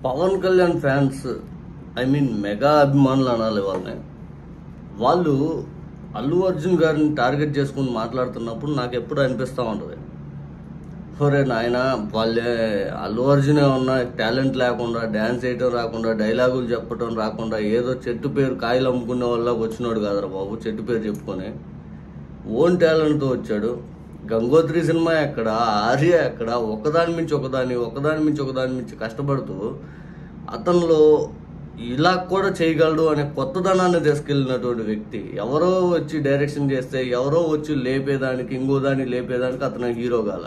Pawan Kalyan fans mega అభిమానులు అనాలి వాళ్ళని. వాళ్ళు అల్లు అర్జున్ గారిని టార్గెట్ చేసుకుని మాట్లాడుతున్నప్పుడు నాకు ఎప్పుడు అనిపిస్తూ ఉంటుంది, ఒరే నాయన వాళ్ళే అల్లు అర్జున్ ఏమన్నా టాలెంట్ లేకుండా, డ్యాన్స్ వేయటం రాకుండా, డైలాగులు చెప్పటం రాకుండా, ఏదో చెట్టు పేరు కాయలు అమ్ముకునే వాళ్ళ వచ్చినాడు కాదరా బాబు. చెట్టు పేరు చెప్పుకొని ఓన్ టాలెంట్తో వచ్చాడు. గంగోత్రి సినిమా ఎక్కడ, ఆర్య ఎక్కడ, ఒకదాని మించి ఒకదాని మించి కష్టపడుతూ అతనిలో ఇలా కూడా చేయగలడు అనే కొత్తదనాన్ని తీసుకెళ్ళినటువంటి వ్యక్తి. ఎవరో వచ్చి డైరెక్షన్ చేస్తే, ఎవరో వచ్చి లేపేదానికి, ఇంకో దాన్ని లేపేదానికి అతను హీరో కాల.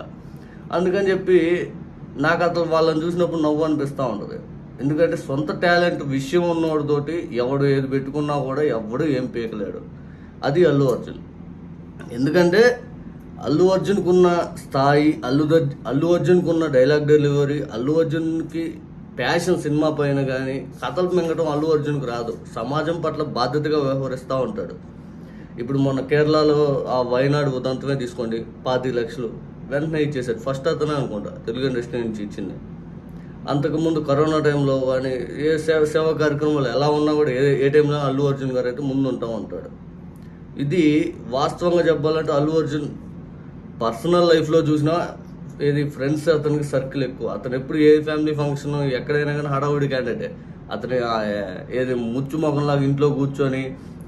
అందుకని చెప్పి నాకు అతను వాళ్ళని చూసినప్పుడు నవ్వు అనిపిస్తూ ఉంటుంది. ఎందుకంటే సొంత టాలెంట్ విషయం ఉన్నవాడితోటి ఎవడు ఏది పెట్టుకున్నా కూడా ఎవడు ఏం పీకలేడు. అది అల్లు అర్జున్. ఎందుకంటే అల్లు అర్జున్కున్న స్థాయి, అల్లు అర్జున్కున్న డైలాగ్ డెలివరీ, అల్లు అర్జున్కి ప్యాషన్ సినిమా పైన కానీ, కథలు మింగటం అల్లు అర్జున్కి రాదు. సమాజం పట్ల బాధ్యతగా వ్యవహరిస్తూ ఉంటాడు. ఇప్పుడు మొన్న కేరళలో ఆ వైనాడు ఉదంతమే తీసుకోండి, 25 లక్షలు వెంటనే ఇచ్చేసాడు. ఫస్ట్ అతనే అనుకుంటా తెలుగు ఇండస్ట్రీ నుంచి ఇచ్చింది. అంతకుముందు కరోనా టైంలో కానీ ఏ సేవా కార్యక్రమాలు ఎలా ఉన్నా కూడా ఏ టైంలో అల్లు అర్జున్ గారు అయితే ముందు ఉంటా ఉంటాడు. ఇది వాస్తవంగా చెప్పాలంటే అల్లు అర్జున్ పర్సనల్ లైఫ్లో చూసినా ఏది ఫ్రెండ్స్ అతనికి సర్కిల్ ఎక్కువ. అతను ఎప్పుడు ఏ ఫ్యామిలీ ఫంక్షన్ ఎక్కడైనా కానీ హడావుడి క్యాండిడేటే. అతని ఏది ముచ్చు మొఖంలాగా ఇంట్లో కూర్చొని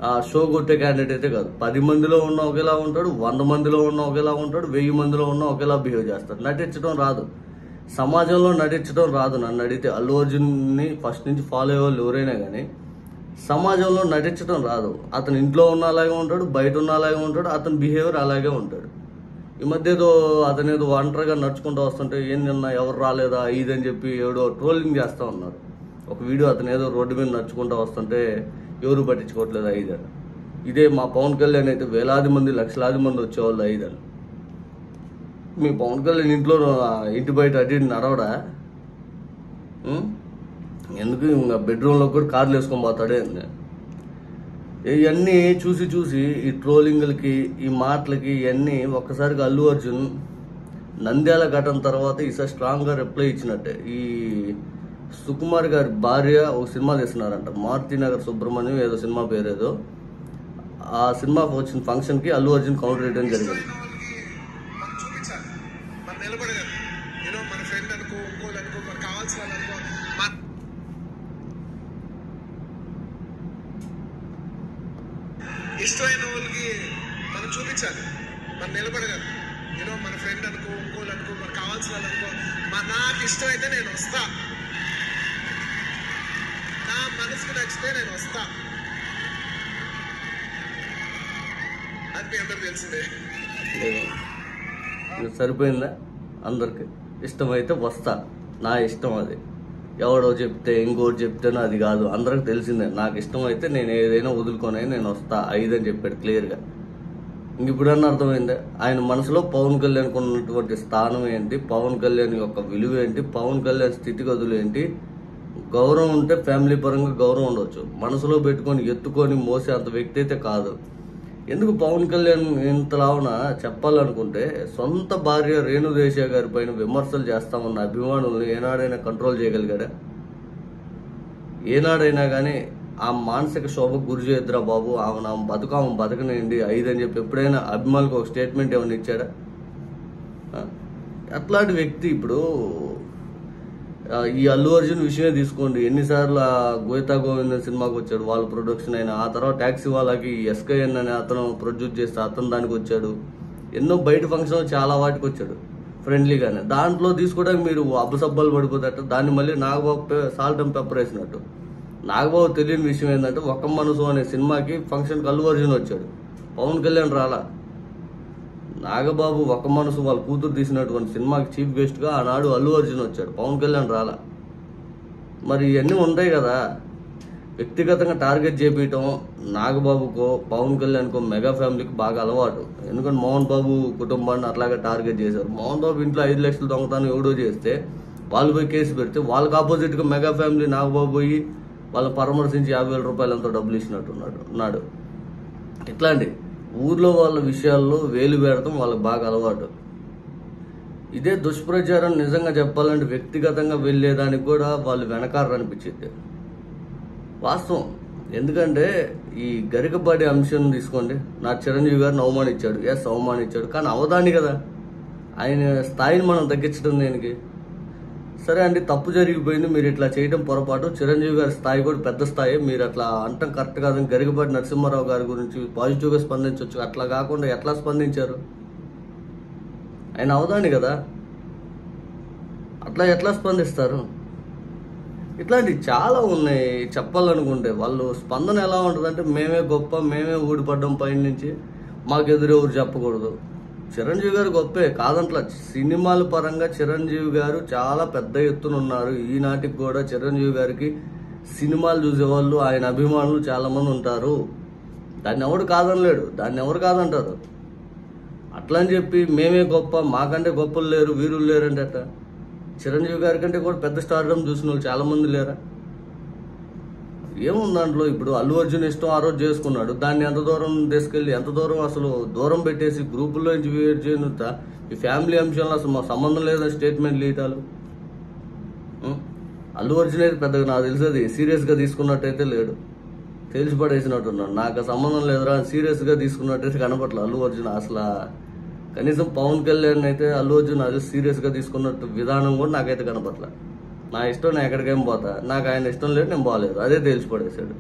ఆ షో కొట్టే క్యాండిడేట్ అయితే కాదు. 10 మందిలో ఉన్న ఒకేలా ఉంటాడు, 100 మందిలో ఉన్న ఒకేలా ఉంటాడు, 1000 మందిలో ఉన్న ఒకేలా బిహేవ్ చేస్తాడు. నటించడం రాదు, సమాజంలో నటించడం రాదు. నన్ను అడిగితే అల్లు అర్జున్ని ఫస్ట్ నుంచి ఫాలో అయ్యే వాళ్ళు ఎవరైనా కానీ సమాజంలో నటించడం రాదు. అతను ఇంట్లో ఉన్న అలాగే ఉంటాడు, బయట ఉన్న అలాగే ఉంటాడు, అతని బిహేవియర్ అలాగే ఉంటాడు. ఈ మధ్య అతనేదో ఒంటరిగా నడుచుకుంటూ వస్తుంటే ఏం నిన్న ఎవరు రాలేదా ఇదని చెప్పి ఏదో ట్రోలింగ్ చేస్తూ ఉన్నారు. ఒక వీడియో అతను ఏదో రోడ్డు మీద నడుచుకుంటూ వస్తుంటే ఎవరు పట్టించుకోవట్లేదు ఐదని. ఇదే మా పవన్ కళ్యాణ్ అయితే వేలాది మంది, లక్షలాది మంది వచ్చేవాళ్ళు ఐదని. మీ పవన్ కళ్యాణ్ ఇంటి బయట అటు నడవడా? ఎందుకు ఇంకా బెడ్రూమ్లో కూడా కార్లు వేసుకొని పోతాడే? ఇవన్నీ చూసి ఈ ట్రోలింగ్లకి, ఈ మాటలకి, ఇవన్నీ ఒక్కసారిగా అల్లు అర్జున్ నంద్యాల ఘటన తర్వాత ఈసారి స్ట్రాంగ్గా రిప్లై ఇచ్చినట్టే. ఈ సుకుమార్ గారి భార్య ఒక సినిమా తీస్తున్నారంట, మారుతినగర్ సుబ్రహ్మణ్యం ఏదో సినిమా పేరేదో. ఆ సినిమా వచ్చిన ఫంక్షన్కి అల్లు అర్జున్ కౌంటర్ వేయడం జరిగింది. ఇష్టమైన వాళ్ళకి మనం చూపించాలి, మనం నిలబడగలం. మన ఫ్రెండ్ అనుకో, ఇంకోళ్ళు అనుకో, మనకు కావాల్సిన వాళ్ళు అనుకో, నాకు ఇష్టమైతే నేను వస్తా, నా మనసుకు నచ్చితే నేను వస్తా అని మీ అందరికి తెలిసిందే. సరిపోయిందా? అందరికి ఇష్టమైతే వస్తా, నా ఇష్టం అది. ఎవడో చెప్తే ఇంకోటి చెప్తేనో అది కాదు, అందరికి తెలిసిందే. నాకు ఇష్టమైతే నేను ఏదైనా వదులుకొని నేను వస్తా ఐదని చెప్పాడు క్లియర్గా. ఇంక ఇప్పుడన్నా అర్థమైందే ఆయన మనసులో పవన్ కళ్యాణ్కి ఉన్నటువంటి స్థానం ఏంటి, పవన్ కళ్యాణ్ యొక్క విలువ ఏంటి, పవన్ కళ్యాణ్ స్థితిగతులు ఏంటి. గౌరవం ఉంటే ఫ్యామిలీ పరంగా గౌరవం ఉండవచ్చు, మనసులో పెట్టుకొని ఎత్తుకొని మోసే అంత వ్యక్తి అయితే కాదు. ఎందుకు పవన్ కళ్యాణ్ ఇంతలావున చెప్పాలనుకుంటే సొంత భార్య రేణుదేశా గారి పైన విమర్శలు చేస్తామన్న అభిమానులను ఏనాడైనా కంట్రోల్ చేయగలిగాడా? ఏనాడైనా కానీ ఆ మానసిక శోభకు గురి చేయద్దురా బాబు, ఆమె బతకనేయండి ఐదని చెప్పి ఎప్పుడైనా అభిమానులకు ఒక స్టేట్మెంట్ ఏమైనా ఇచ్చాడా? అట్లాంటి వ్యక్తి ఇప్పుడు ఈ అల్లు అర్జున్ విషయమే తీసుకోండి. ఎన్నిసార్లు గోవితా గోవిందం సినిమాకి వచ్చాడు, వాళ్ళ ప్రొడక్షన్ అయినా. ఆ తర్వాత ట్యాక్సీ వాళ్ళకి ఎస్కేఎన్ అని అతను ప్రొడ్యూస్ చేస్తే అతను దానికి వచ్చాడు. ఎన్నో బయట ఫంక్షన్ చాలా వాటికి వచ్చాడు ఫ్రెండ్లీగానే. దాంట్లో తీసుకోవడానికి మీరు అబ్బసబ్బాలు పడిపోతాట. దాన్ని మళ్ళీ నాగబాబు సాల్ట్ అండ్ పెప్పర్ వేసినట్టు. నాగబాబు తెలియని విషయం ఏంటంటే ఒక మనసు అనే సినిమాకి ఫంక్షన్కి అల్లు అర్జున్ వచ్చాడు, పవన్ కళ్యాణ్ రాలా. నాగబాబు ఒక మనసు వాళ్ళ కూతురు తీసినటువంటి సినిమాకి చీఫ్ గెస్ట్గా ఆనాడు అల్లు అర్జున్ వచ్చాడు, పవన్ కళ్యాణ్ రాలా. మరి ఇవన్నీ ఉంటాయి కదా. వ్యక్తిగతంగా టార్గెట్ చేపించడం నాగబాబుకో పవన్ కళ్యాణ్కో మెగా ఫ్యామిలీకి బాగా అలవాటు. ఎందుకంటే మోహన్ బాబు కుటుంబాన్ని అట్లాగే టార్గెట్ చేశారు. మోహన్ బాబు ఇంట్లో 5 లక్షలు దొంగతనం ఎవడో చేస్తే వాళ్ళు పోయి కేసు పెడితే వాళ్ళకి ఆపోజిట్గా మెగా ఫ్యామిలీ నాగబాబు పోయి వాళ్ళ పరామర్శించి 50,000 రూపాయలు ఎంతో డబ్బులు ఇచ్చినట్టున్నాడు. ఇట్లాంటి ఊర్లో వాళ్ళ విషయాల్లో వేలు పెడతాం వాళ్ళకి బాగా అలవాటు. ఇదే దుష్ప్రచారం నిజంగా చెప్పాలంటే వ్యక్తిగతంగా వెళ్ళేదానికి కూడా వాళ్ళు వెనకారు అనిపించింది వాస్తవం. ఎందుకంటే ఈ గరికపాటి అంశం తీసుకోండి, నా చిరంజీవి గారిని అవమానించాడు, అవమానించాడు, కానీ అవదాని కదా, ఆయన స్థాయిని మనం తగ్గించడం దేనికి? సరే అండి, తప్పు జరిగిపోయింది, మీరు ఇట్లా చేయడం పొరపాటు, చిరంజీవి గారి స్థాయి కూడా పెద్ద స్థాయి, మీరు అట్లా అంటాం కరెక్ట్ కాదని గరికపాటి నరసింహారావు గారి గురించి పాజిటివ్గా స్పందించవచ్చు. అట్లా కాకుండా ఎట్లా స్పందించారు? ఆయన అవదాని కదా, అట్లా ఎట్లా స్పందిస్తారు? ఇట్లాంటివి చాలా ఉన్నాయి చెప్పాలనుకుంటే. వాళ్ళు స్పందన ఎలా ఉంటుందంటే మేమే గొప్ప, మేమే ఊడిపడ్డం పైన నుంచి, మాకెదురెవరు చెప్పకూడదు. చిరంజీవి గారు గొప్పే కాదంట్లా, సినిమాల పరంగా చిరంజీవి గారు చాలా పెద్ద ఎత్తున ఉన్నారు. ఈనాటికి కూడా చిరంజీవి గారికి సినిమాలు చూసేవాళ్ళు, ఆయన అభిమానులు చాలా మంది ఉంటారు. దాన్ని ఎవరు కాదనలేడు, దాన్ని ఎవరు కాదంటారు. అట్లా అని చెప్పి మేమే గొప్ప, మాకంటే గొప్పలు లేరు, వీరులు లేరు అంటే అట్ట. చిరంజీవి గారి కంటే కూడా పెద్ద స్టార్డమ్ చూసిన వాళ్ళు చాలా మంది లేరా? ఏముంది దాంట్లో? ఇప్పుడు అల్లు అర్జున్ ఇష్టం ఆ రోజు చేసుకున్నాడు, దాన్ని ఎంత దూరం తీసుకెళ్ళి, ఎంత దూరం అసలు దూరం పెట్టేసి గ్రూపుల్లో నుంచి వేరు చేయనుతా ఈ ఫ్యామిలీ అంశంలో అసలు మా సంబంధం లేదని స్టేట్మెంట్లు ఇవ్వటాలు. అల్లు అర్జున్ అయితే పెద్దగా నాకు తెలిసేది సీరియస్గా తీసుకున్నట్టయితే లేడు, తెలిసి పడేసినట్టున్నాడు. నాకు సంబంధం లేదురా సీరియస్గా తీసుకున్నట్టయితే కనపట్ల అల్లు అర్జున్. అసలు కనీసం పవన్ కళ్యాణ్ అయితే అల్లు అర్జున్ అది సీరియస్గా తీసుకున్నట్టు విధానం కూడా నాకైతే కనపట్ల. నా ఇష్టం నేను ఎక్కడికేం పోతా, నాకు ఆయన ఇష్టం లేదు, నేను బాగాలేదు, అదే తెలిసి పడేశాడు.